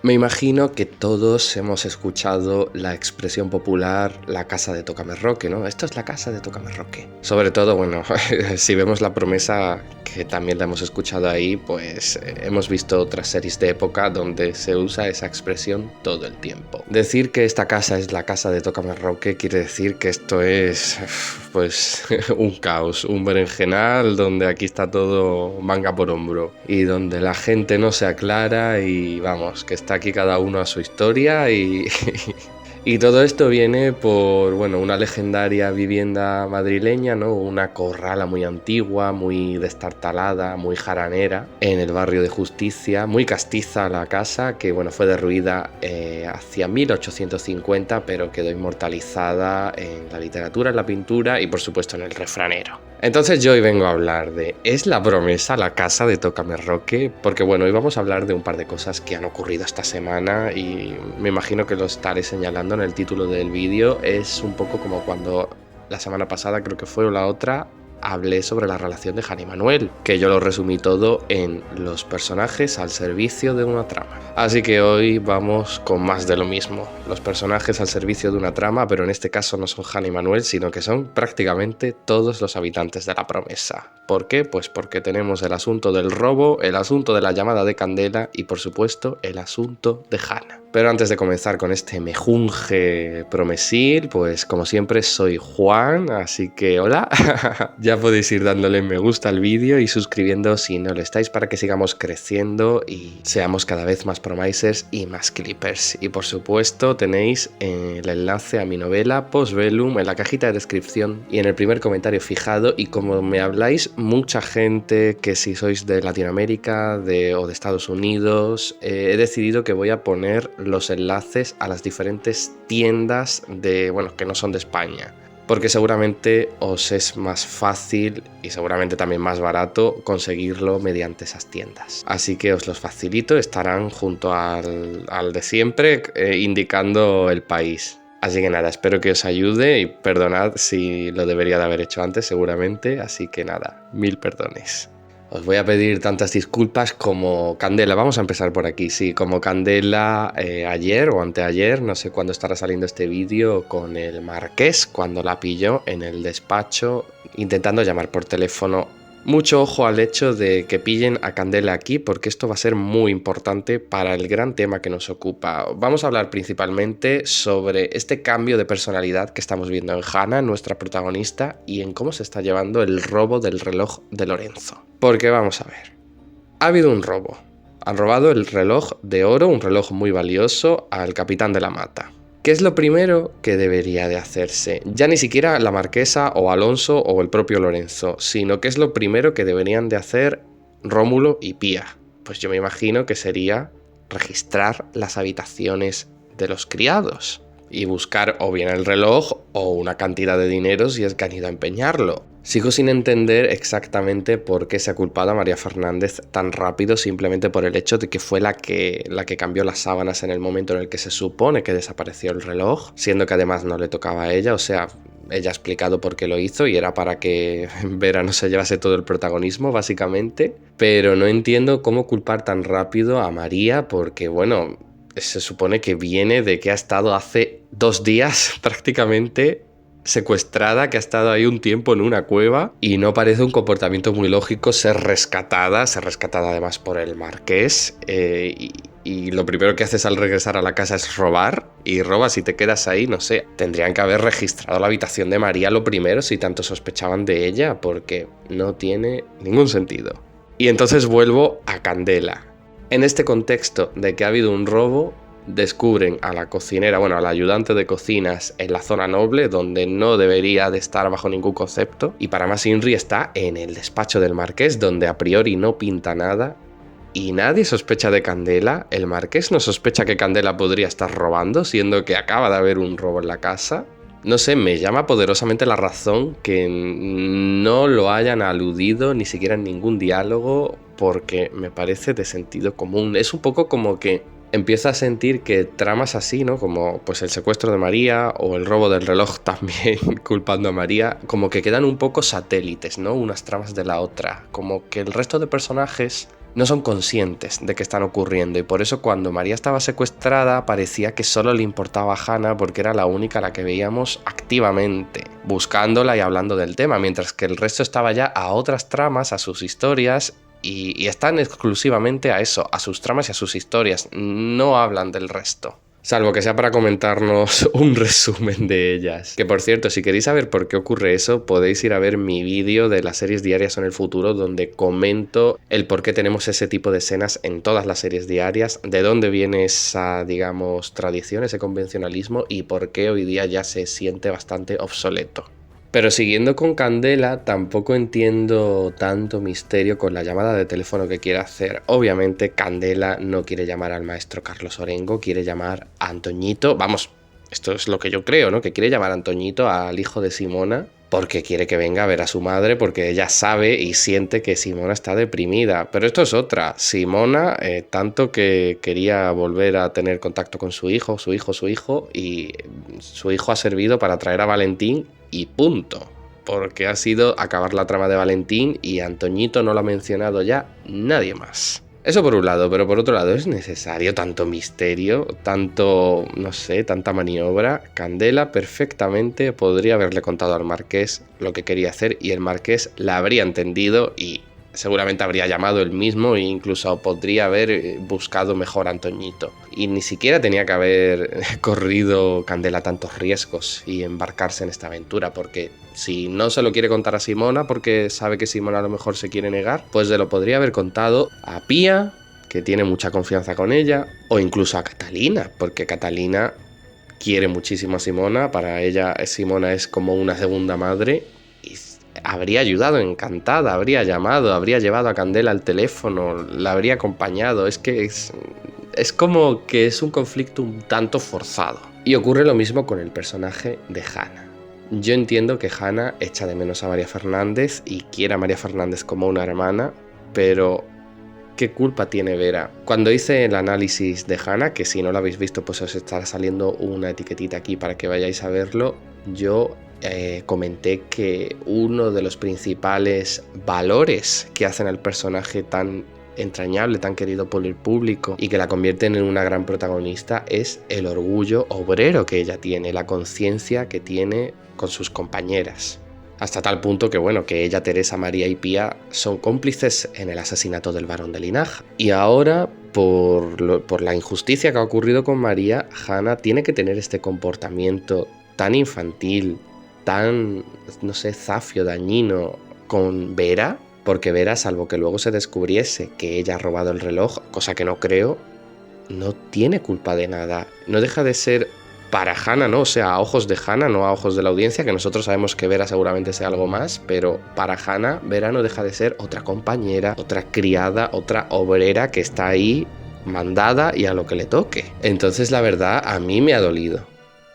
Me imagino que todos hemos escuchado la expresión popular "la casa de Tocamerroque", ¿no? Esto es la casa de Tocamerroque. Sobre todo, bueno, si vemos La Promesa, que también la hemos escuchado ahí, pues hemos visto otras series de época donde se usa esa expresión todo el tiempo. Decir que esta casa es la casa de Tocamerroque quiere decir que esto es, pues, un caos, un berenjenal donde aquí está todo manga por hombro y donde la gente no se aclara y vamos, que está aquí cada uno a su historia y, y todo esto viene por, bueno, una legendaria vivienda madrileña, ¿no? Una corrala muy antigua, muy destartalada, muy jaranera, en el barrio de Justicia, muy castiza la casa, que bueno, fue derruida hacia 1850, pero quedó inmortalizada en la literatura, en la pintura y por supuesto en el refranero. Entonces yo hoy vengo a hablar de ¿es La Promesa la casa de Tocamerroque? Porque bueno, hoy vamos a hablar de un par de cosas que han ocurrido esta semana y me imagino que lo estaré señalando en el título del vídeo. Es un poco como cuando la semana pasada, creo que fue, o la otra, hablé sobre la relación de Jana y Manuel, que yo lo resumí todo en los personajes al servicio de una trama. Así que hoy vamos con más de lo mismo, los personajes al servicio de una trama, pero en este caso no son Jana y Manuel, sino que son prácticamente todos los habitantes de La Promesa. ¿Por qué? Pues porque tenemos el asunto del robo, el asunto de la llamada de Candela y por supuesto el asunto de Jana. Pero antes de comenzar con este mejunje promesil, pues como siempre soy Juan, así que hola. Ya podéis ir dándole me gusta al vídeo y suscribiéndoos si no lo estáis para que sigamos creciendo y seamos cada vez más promisers y más clippers. Y por supuesto tenéis el enlace a mi novela Postbellum en la cajita de descripción y en el primer comentario fijado. Y como me habláis mucha gente que si sois de Latinoamérica o de Estados Unidos, he decidido que voy a poner los enlaces a las diferentes tiendas que no son de España, porque seguramente os es más fácil y seguramente también más barato conseguirlo mediante esas tiendas. Así que os los facilito, estarán junto al de siempre, indicando el país. Así que nada, espero que os ayude y perdonad si lo debería de haber hecho antes seguramente, así que nada, mil perdones. Os voy a pedir tantas disculpas como Candela, vamos a empezar por aquí, sí, como Candela ayer o anteayer, no sé cuándo estará saliendo este vídeo, con el Marqués, cuando la pilló en el despacho intentando llamar por teléfono. Mucho ojo al hecho de que pillen a Candela aquí, porque esto va a ser muy importante para el gran tema que nos ocupa. Vamos a hablar principalmente sobre este cambio de personalidad que estamos viendo en Jana, nuestra protagonista, y en cómo se está llevando el robo del reloj de Lorenzo. Porque vamos a ver, ha habido un robo. Han robado el reloj de oro, un reloj muy valioso, al capitán de la Mata. ¿Qué es lo primero que debería de hacerse? Ya ni siquiera la marquesa o Alonso o el propio Lorenzo, sino que es lo primero que deberían de hacer Rómulo y Pía. Pues yo me imagino que sería registrar las habitaciones de los criados y buscar o bien el reloj o una cantidad de dinero si es que han ido a empeñarlo. Sigo sin entender exactamente por qué se ha culpado a María Fernández tan rápido, simplemente por el hecho de que fue la que cambió las sábanas en el momento en el que se supone que desapareció el reloj, siendo que además no le tocaba a ella, o sea, ella ha explicado por qué lo hizo y era para que Vera no se llevase todo el protagonismo, básicamente. Pero no entiendo cómo culpar tan rápido a María, porque bueno, se supone que viene de que ha estado hace 2 días prácticamente secuestrada, que ha estado ahí un tiempo en una cueva y no parece un comportamiento muy lógico ser rescatada además por el marqués y lo primero que haces al regresar a la casa es robar y robas y te quedas ahí, no sé, tendrían que haber registrado la habitación de María lo primero si tanto sospechaban de ella, porque no tiene ningún sentido. Y entonces vuelvo a Candela. En este contexto de que ha habido un robo, descubren a la cocinera, bueno, a la ayudante de cocinas en la zona noble, donde no debería de estar bajo ningún concepto, y para más Inri está en el despacho del marqués, donde a priori no pinta nada, y nadie sospecha de Candela. El marqués no sospecha que Candela podría estar robando, siendo que acaba de haber un robo en la casa. No sé, me llama poderosamente la razón que no lo hayan aludido ni siquiera en ningún diálogo, porque me parece de sentido común. Es un poco como que empiezo a sentir que tramas así, ¿no? Como pues el secuestro de María o el robo del reloj también culpando a María, como que quedan un poco satélites, ¿no? Unas tramas de la otra. Como que el resto de personajes no son conscientes de que están ocurriendo, y por eso cuando María estaba secuestrada parecía que solo le importaba a Hannah porque era la única a la que veíamos activamente, buscándola y hablando del tema, mientras que el resto estaba ya a otras tramas, a sus historias, y están exclusivamente a eso, a sus tramas y a sus historias, no hablan del resto. Salvo que sea para comentarnos un resumen de ellas. Que por cierto, si queréis saber por qué ocurre eso, podéis ir a ver mi vídeo de las series diarias en el futuro, donde comento el por qué tenemos ese tipo de escenas en todas las series diarias, de dónde viene esa, digamos, tradición, ese convencionalismo, y por qué hoy día ya se siente bastante obsoleto. Pero siguiendo con Candela, tampoco entiendo tanto misterio con la llamada de teléfono que quiere hacer. Obviamente Candela no quiere llamar al maestro Carlos Orengo, quiere llamar a Antoñito. Vamos, esto es lo que yo creo, ¿no? Que quiere llamar a Antoñito, al hijo de Simona, porque quiere que venga a ver a su madre, porque ella sabe y siente que Simona está deprimida. Pero esto es otra. Simona, tanto que quería volver a tener contacto con su hijo, y su hijo ha servido para traer a Valentín y punto. Porque ha sido acabar la trama de Valentín y Antoñito no lo ha mencionado ya nadie más. Eso por un lado, pero por otro lado, ¿es necesario tanto misterio, tanto, no sé, tanta maniobra? Candela perfectamente podría haberle contado al marqués lo que quería hacer y el marqués la habría entendido y seguramente habría llamado él mismo e incluso podría haber buscado mejor a Antoñito. Y ni siquiera tenía que haber corrido Candela tantos riesgos y embarcarse en esta aventura, porque si no se lo quiere contar a Simona porque sabe que Simona a lo mejor se quiere negar, pues se lo podría haber contado a Pía, que tiene mucha confianza con ella, o incluso a Catalina, porque Catalina quiere muchísimo a Simona, para ella Simona es como una segunda madre, y habría ayudado encantada, habría llamado, habría llevado a Candela al teléfono, la habría acompañado. Es que es como que es un conflicto un tanto forzado. Y ocurre lo mismo con el personaje de Hannah. Yo entiendo que Hannah echa de menos a María Fernández y quiere a María Fernández como una hermana, pero ¿qué culpa tiene Vera? Cuando hice el análisis de Hannah, que si no lo habéis visto pues os estará saliendo una etiquetita aquí para que vayáis a verlo, yo comenté que uno de los principales valores que hacen al personaje tan entrañable, tan querido por el público y que la convierten en una gran protagonista es el orgullo obrero que ella tiene, la conciencia que tiene con sus compañeras. Hasta tal punto que, bueno, que ella, Teresa, María y Pía son cómplices en el asesinato del barón de Linaja. Y ahora, por la injusticia que ha ocurrido con María, Hannah tiene que tener este comportamiento tan infantil, tan, no sé, zafio, dañino con Vera, porque Vera, salvo que luego se descubriese que ella ha robado el reloj, cosa que no creo, no tiene culpa de nada. No deja de ser para Hannah, ¿no? O sea, a ojos de Hannah, no a ojos de la audiencia, que nosotros sabemos que Vera seguramente sea algo más, pero para Hannah, Vera no deja de ser otra compañera, otra criada, otra obrera que está ahí mandada y a lo que le toque. Entonces, la verdad, a mí me ha dolido.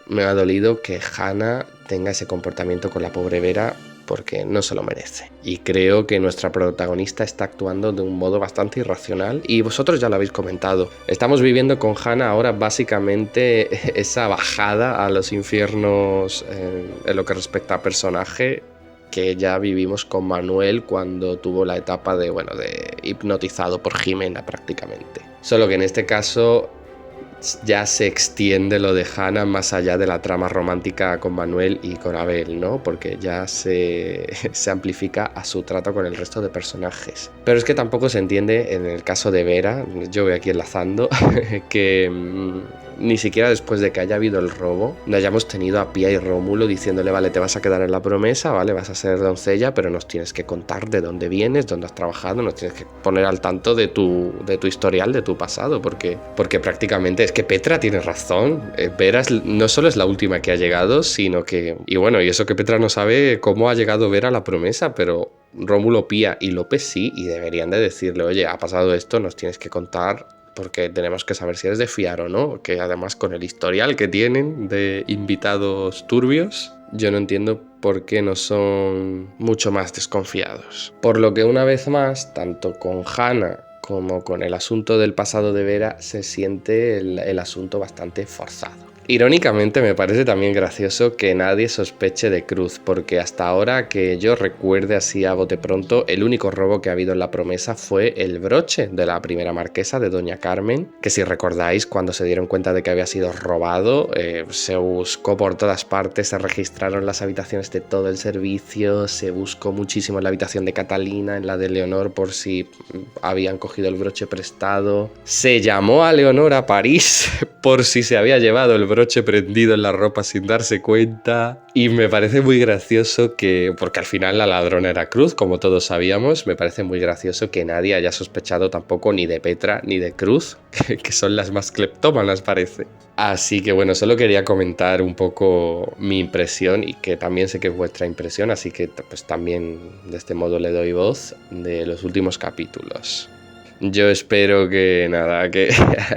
Me ha dolido que Hannah tenga ese comportamiento con la pobre Vera, porque no se lo merece. Y creo que nuestra protagonista está actuando de un modo bastante irracional y vosotros ya lo habéis comentado. Estamos viviendo con Hannah ahora básicamente esa bajada a los infiernos en lo que respecta a personaje que ya vivimos con Manuel cuando tuvo la etapa de hipnotizado por Jimena prácticamente. Solo que en este caso ya se extiende lo de Hannah más allá de la trama romántica con Manuel y con Abel, ¿no? Porque ya se amplifica a su trato con el resto de personajes. Pero es que tampoco se entiende en el caso de Vera, yo voy aquí enlazando, que ni siquiera después de que haya habido el robo, no hayamos tenido a Pía y Rómulo diciéndole, vale, te vas a quedar en la promesa, vale, vas a ser doncella, pero nos tienes que contar de dónde vienes, dónde has trabajado, nos tienes que poner al tanto de tu historial, de tu pasado, porque prácticamente es que Petra tiene razón. Vera no solo es la última que ha llegado, sino que, y eso que Petra no sabe cómo ha llegado Vera a la promesa, pero Rómulo, Pía y López sí, y deberían de decirle, oye, ha pasado esto, nos tienes que contar, porque tenemos que saber si eres de fiar o no, que además con el historial que tienen de invitados turbios, yo no entiendo por qué no son mucho más desconfiados. Por lo que una vez más, tanto con Hannah como con el asunto del pasado de Vera, se siente el asunto bastante forzado. Irónicamente me parece también gracioso que nadie sospeche de Cruz, porque hasta ahora que yo recuerde así a bote pronto, el único robo que ha habido en la promesa fue el broche de la primera marquesa de Doña Carmen, que si recordáis cuando se dieron cuenta de que había sido robado, se buscó por todas partes, se registraron las habitaciones de todo el servicio, se buscó muchísimo en la habitación de Catalina, en la de Leonor por si habían cogido el broche prestado, se llamó a Leonor a París por si se había llevado el broche prendido en la ropa sin darse cuenta. Y me parece muy gracioso que, porque al final la ladrona era Cruz, como todos sabíamos, me parece muy gracioso que nadie haya sospechado tampoco ni de Petra ni de Cruz, que son las más cleptómanas parece. Así que bueno, solo quería comentar un poco mi impresión y que también sé que es vuestra impresión, así que pues también de este modo le doy voz de los últimos capítulos. Yo espero que nada, que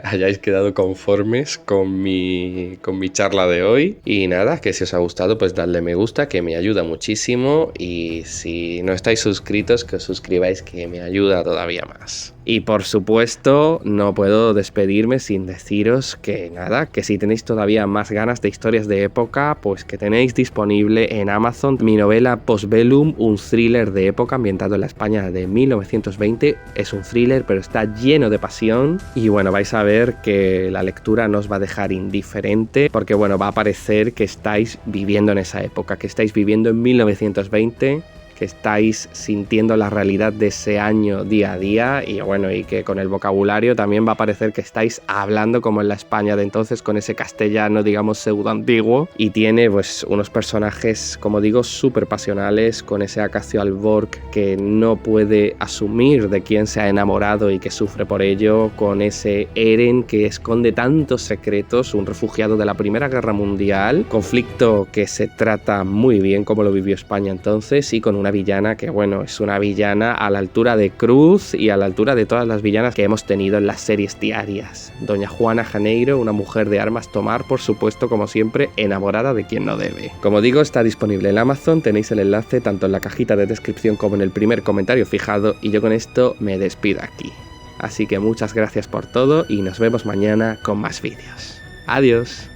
hayáis quedado conformes con mi charla de hoy. Y nada, que si os ha gustado, pues dadle me gusta, que me ayuda muchísimo. Y si no estáis suscritos, que os suscribáis, que me ayuda todavía más. Y por supuesto, no puedo despedirme sin deciros que nada, que si tenéis todavía más ganas de historias de época, pues que tenéis disponible en Amazon mi novela Postbellum, un thriller de época ambientado en la España de 1920. Es un thriller, pero está lleno de pasión y bueno, vais a ver que la lectura no os va a dejar indiferente porque bueno, va a parecer que estáis viviendo en esa época, que estáis viviendo en 1920, que estáis sintiendo la realidad de ese año día a día y bueno, y que con el vocabulario también va a parecer que estáis hablando como en la España de entonces con ese castellano, digamos, pseudo antiguo, y tiene pues unos personajes, como digo, súper pasionales, con ese Acacio Alborg que no puede asumir de quién se ha enamorado y que sufre por ello, con ese Eren que esconde tantos secretos, un refugiado de la Primera Guerra Mundial, conflicto que se trata muy bien como lo vivió España entonces, y con una villana que bueno, es una villana a la altura de Cruz y a la altura de todas las villanas que hemos tenido en las series diarias. Doña Juana Janeiro, una mujer de armas tomar, por supuesto, como siempre, enamorada de quien no debe. Como digo, está disponible en Amazon, tenéis el enlace tanto en la cajita de descripción como en el primer comentario fijado, y yo con esto me despido aquí. Así que muchas gracias por todo y nos vemos mañana con más vídeos. Adiós.